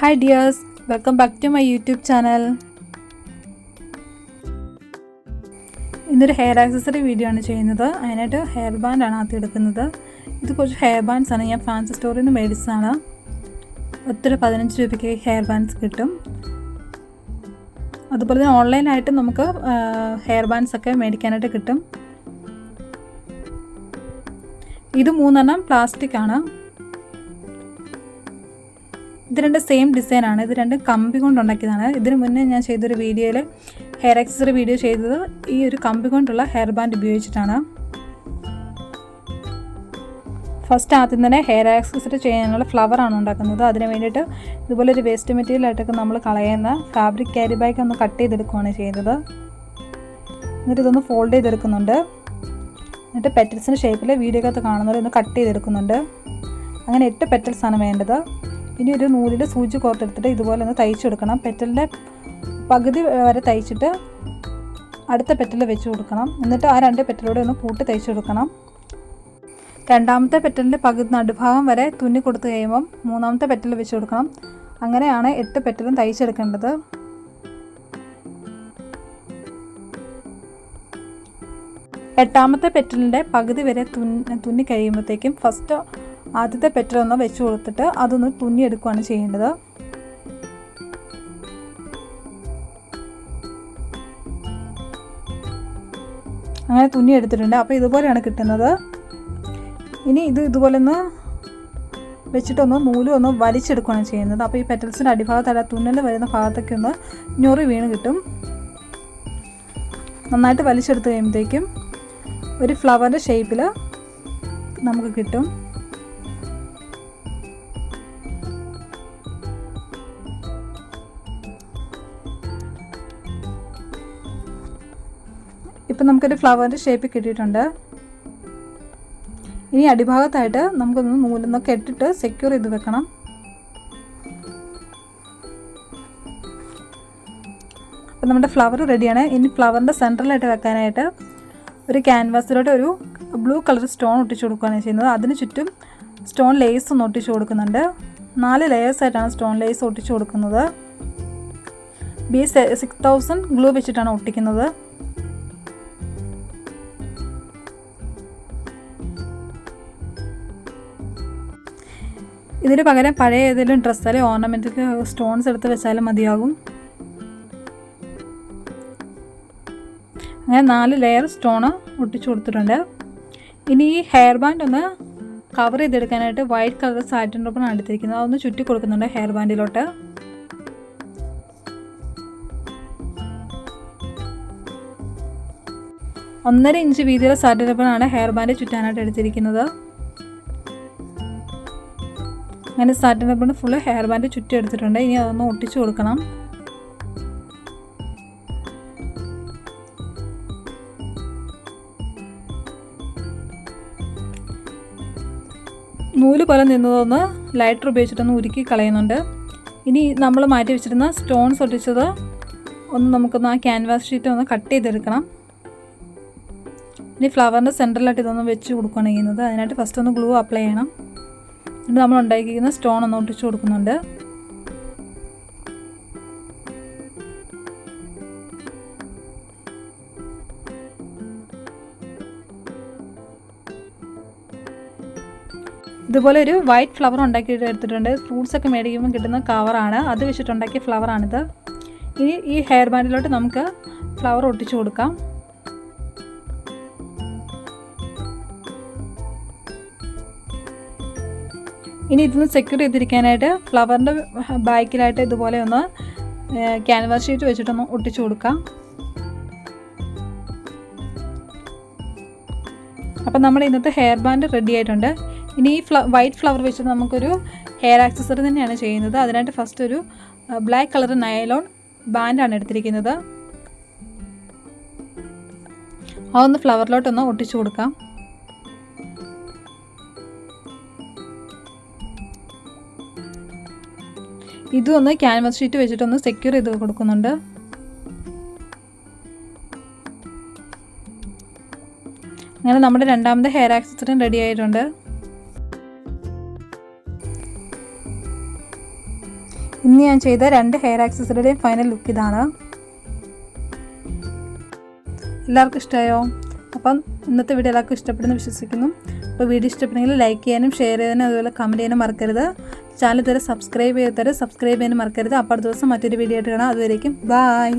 Hi dears, welcome back to my YouTube channel. ഇന്നൊരു hair accessory video ആണ് ചെയ്യുന്നത്. അതിനായിട്ട് ഹെയർ ബാൻഡ് ആണ് ആദ്യം എടുക്കുന്നത്. ഇത് കുറച്ച് ഹെയർ ബാൻഡ്സ് ആണ് ഞാൻ ഫാൻസി സ്റ്റോറിൽ നിന്ന് മേടിച്ചതാണ്. ഒത്തിരി 15 രൂപയ്ക്ക് ഹെയർ ബാൻഡ്സ് കിട്ടും. അതുപോലെ തന്നെ ഓൺലൈനായിട്ട് നമുക്ക് ഹെയർ ബാൻഡ്സ് ഒക്കെ മേടിക്കാനായിട്ട് കിട്ടും. ഇത് 3 പ്ലാസ്റ്റിക് ആണ്. ഇത് രണ്ട് സെയിം ഡിസൈൻ ആണ്. ഇത് രണ്ട് കമ്പി കൊണ്ട് ഉണ്ടാക്കിയതാണ്. ഇതിന് മുന്നേ ഞാൻ ചെയ്തൊരു വീഡിയോയിൽ ഹെയർ ആക്സസറി വീഡിയോ ചെയ്തത് ഈ ഒരു കമ്പി കൊണ്ടുള്ള ഹെയർ ബാൻഡ് ഉപയോഗിച്ചിട്ടാണ്. ഫസ്റ്റ് ആദ്യം തന്നെ ഹെയർ ആക്സസറി ചെയ്യാനുള്ള ഫ്ലവറാണ് ഉണ്ടാക്കുന്നത്. അതിന് വേണ്ടിയിട്ട് ഇതുപോലെ ഒരു വേസ്റ്റ് മെറ്റീരിയലായിട്ടൊക്കെ നമ്മൾ കളയുന്ന ഫാബ്രിക് ക്യാരി ബാഗ് ഒന്ന് കട്ട് ചെയ്തെടുക്കുകയാണ് ചെയ്യുന്നത്. എന്നിട്ട് ഇതൊന്ന് ഫോൾഡ് ചെയ്തെടുക്കുന്നുണ്ട്. എന്നിട്ട് പെറ്റൽസിൻ്റെ ഷേപ്പിൽ വീഡിയോക്കകത്ത് കാണുന്നത് ഒന്ന് കട്ട് ചെയ്തെടുക്കുന്നുണ്ട്. അങ്ങനെ 8 പെറ്റൽസാണ് വേണ്ടത്. ഇനി ഒരു നൂലിൽ സൂചി കോർത്തെടുത്തിട്ട് ഇതുപോലെ ഒന്ന് തയ്ച്ചെടുക്കണം. പെറ്റലിൻ്റെ പകുതി വരെ തയ്ച്ചിട്ട് അടുത്ത പെറ്റൽ വെച്ച് കൊടുക്കണം. എന്നിട്ട് ആ 2 പെറ്റലൂടെ ഒന്ന് കൂട്ടി തയ്ച്ചു കൊടുക്കണം. രണ്ടാമത്തെ പെറ്റലിൻ്റെ പകുതി നടുഭാഗം വരെ തുന്നി കൊടുത്തു കഴിയുമ്പം 3ാമത്തെ പെറ്റൽ വെച്ച് കൊടുക്കണം. അങ്ങനെയാണ് 8 പെറ്റലും തയ്ച്ചെടുക്കേണ്ടത്. എട്ടാമത്തെ പെറ്റലിൻ്റെ പകുതി വരെ തുന്നി കഴിയുമ്പോഴത്തേക്കും ഫസ്റ്റ് ആദ്യത്തെ പെറ്റലൊന്ന് വെച്ച് കൊടുത്തിട്ട് അതൊന്ന് തുന്നിയെടുക്കുകയാണ് ചെയ്യേണ്ടത്. അങ്ങനെ തുന്നിയെടുത്തിട്ടുണ്ട്. അപ്പോൾ ഇതുപോലെയാണ് കിട്ടുന്നത്. ഇനി ഇതുപോലെ ഒന്ന് വെച്ചിട്ടൊന്ന് നൂലൊന്ന് വലിച്ചെടുക്കുകയാണ് ചെയ്യുന്നത്. അപ്പോൾ ഈ പെറ്റൽസിൻ്റെ അടിഭാഗത്തല്ല തുന്നൽ വരുന്ന ഭാഗത്തൊക്കെ ഒന്ന് ഞൊറി വീണ് കിട്ടും. നന്നായിട്ട് വലിച്ചെടുത്ത് കഴിയുമ്പോഴത്തേക്കും ഒരു ഫ്ലവറിൻ്റെ ഷേപ്പിൽ നമുക്ക് കിട്ടും. ഇപ്പം നമുക്കൊരു ഫ്ലവറിൻ്റെ ഷേപ്പ് കിട്ടിയിട്ടുണ്ട്. ഇനി അടിഭാഗത്തായിട്ട് നമുക്കൊന്ന് നൂലൊന്നൊക്കെ ഇട്ടിട്ട് സെക്യൂർ ചെയ്ത് വെക്കണം. അപ്പം നമ്മുടെ ഫ്ലവർ റെഡിയാണ്. ഇനി ഫ്ലവറിൻ്റെ സെൻറ്ററിലായിട്ട് വെക്കാനായിട്ട് ഒരു ക്യാൻവാസിലോട്ട് ഒരു ബ്ലൂ കളർ സ്റ്റോൺ ഒട്ടിച്ചു കൊടുക്കുകയാണ് ചെയ്യുന്നത്. അതിന് ചുറ്റും സ്റ്റോൺ ലേസ് ഒന്ന് ഒട്ടിച്ചു കൊടുക്കുന്നുണ്ട്. 4 ലെയേഴ്സായിട്ടാണ് സ്റ്റോൺ ലേസ് ഒട്ടിച്ചു കൊടുക്കുന്നത്. B6000 ഗ്ലൂ വെച്ചിട്ടാണ് ഒട്ടിക്കുന്നത്. ഇതിന് പകരം പഴയ ഏതെങ്കിലും ഡ്രസ്സ് അല്ലെങ്കിൽ ഓർണമെൻറ്റിൽ സ്റ്റോൺസ് എടുത്ത് വെച്ചാലും മതിയാകും. അങ്ങനെ 4 ലെയർ സ്റ്റോൺ ഒട്ടിച്ചു കൊടുത്തിട്ടുണ്ട്. ഇനി ഈ ഹെയർ ബാൻഡ് ഒന്ന് കവർ ചെയ്തെടുക്കാനായിട്ട് വൈറ്റ് കളർ സാറ്റിൻ റബ്ബറാണ് എടുത്തിരിക്കുന്നത്. അതൊന്ന് ചുറ്റി കൊടുക്കുന്നുണ്ട് ഹെയർ ബാൻഡിലോട്ട്. ഒന്നര ഇഞ്ച് വീതിയുള്ള സാറ്റിൻ റബ്ബറാണ് ഹെയർ ബാൻഡ് ചുറ്റാനായിട്ട് എടുത്തിരിക്കുന്നത്. അങ്ങനെ സാറ്റിൻ റബ്ബറിന് ഫുള്ള് ഹെയർ ബാൻഡ് ചുറ്റി എടുത്തിട്ടുണ്ട്. ഇനി അതൊന്ന് ഒട്ടിച്ചു കൊടുക്കണം. നൂല് പോലെ നിന്നതൊന്ന് ലൈറ്റർ ഉപയോഗിച്ചിട്ടൊന്ന് ഉരുക്കി കളയുന്നുണ്ട്. ഇനി നമ്മൾ മാറ്റി വെച്ചിരുന്ന സ്റ്റോൺസ് ഒട്ടിച്ചത് ഒന്ന് നമുക്കൊന്ന് ആ ക്യാൻവാസ് ഷീറ്റ് ഒന്ന് കട്ട് ചെയ്തെടുക്കണം. ഇനി ഫ്ലവറിൻ്റെ സെൻറ്ററിലായിട്ട് ഇതൊന്ന് വെച്ച് കൊടുക്കുകയാണ് ചെയ്യുന്നത്. അതിനായിട്ട് ഫസ്റ്റ് ഒന്ന് ഗ്ലൂ അപ്ലൈ ചെയ്യണം. എന്നിട്ട് നമ്മൾ ഉണ്ടാക്കിയിരിക്കുന്ന സ്റ്റോൺ ഒന്ന് ഒട്ടിച്ചു കൊടുക്കുന്നുണ്ട്. ഇതുപോലെ ഒരു വൈറ്റ് ഫ്ലവർ ഉണ്ടാക്കിയിട്ട് എടുത്തിട്ടുണ്ട്. ഫ്രൂട്ട്സ് ഒക്കെ മേടിക്കുമ്പോൾ കിട്ടുന്ന കവറാണ്. അത് വെച്ചിട്ടുണ്ടാക്കിയ ഫ്ലവറാണിത്. ഇനി ഈ ഹെയർ ബാൻഡിലോട്ട് നമുക്ക് ഫ്ലവർ ഒട്ടിച്ചു കൊടുക്കാം. ഇനി ഇതൊന്ന് സെക്യൂർ ചെയ്തിരിക്കാനായിട്ട് ഫ്ലവറിൻ്റെ ബാക്കിലായിട്ട് ഇതുപോലെ ഒന്ന് ക്യാൻവാസ് ഷീറ്റ് വെച്ചിട്ടൊന്ന് ഒട്ടിച്ചു കൊടുക്കാം. അപ്പം നമ്മുടെ ഇന്നത്തെ ഹെയർ ബാൻഡ് റെഡി ആയിട്ടുണ്ട്. ഇനി ഈ വൈറ്റ് ഫ്ലവർ വെച്ചിട്ട് നമുക്കൊരു ഹെയർ ആക്സസറി തന്നെയാണ് ചെയ്യുന്നത്. അതിനായിട്ട് ഫസ്റ്റ് ഒരു ബ്ലാക്ക് കളർ നൈലോൺ ബാൻഡാണ് എടുത്തിരിക്കുന്നത്. അതൊന്ന് ഫ്ലവറിലോട്ടൊന്ന് ഒട്ടിച്ചു കൊടുക്കാം. ഇതും ഒന്ന് ക്യാൻവാസ് ഷീറ്റ് വെച്ചിട്ടൊന്ന് സെക്യൂർ ചെയ്ത് കൊടുക്കുന്നുണ്ട്. അങ്ങനെ നമ്മുടെ രണ്ടാമത്തെ ഹെയർ ആക്സസറിയും റെഡി ആയിട്ടുണ്ട്. ഇന്ന് ഞാൻ ചെയ്ത 2 ഹെയർ ആക്സസറിയുടെയും ഫൈനൽ ലുക്ക് ഇതാണ്. എല്ലാവർക്കും ഇഷ്ടമായോ? അപ്പം ഇന്നത്തെ വീഡിയോ എല്ലാവർക്കും ഇഷ്ടപ്പെടുന്നു വിശ്വസിക്കുന്നു. അപ്പോൾ വീഡിയോ ഇഷ്ടപ്പെടുമെങ്കിൽ ലൈക്ക് ചെയ്യാനും ഷെയർ ചെയ്യാനും അതുപോലെ കമൻറ്റ് ചെയ്യാനും മറക്കരുത്. ചാനൽ സബ്സ്ക്രൈബ് ചെയ്യാനും മറക്കരുത്. അപ്പോൾ അടുത്ത ദിവസം മറ്റൊരു വീഡിയോ ആയിട്ട് കാണാം. അതുവരേക്കും ബൈ.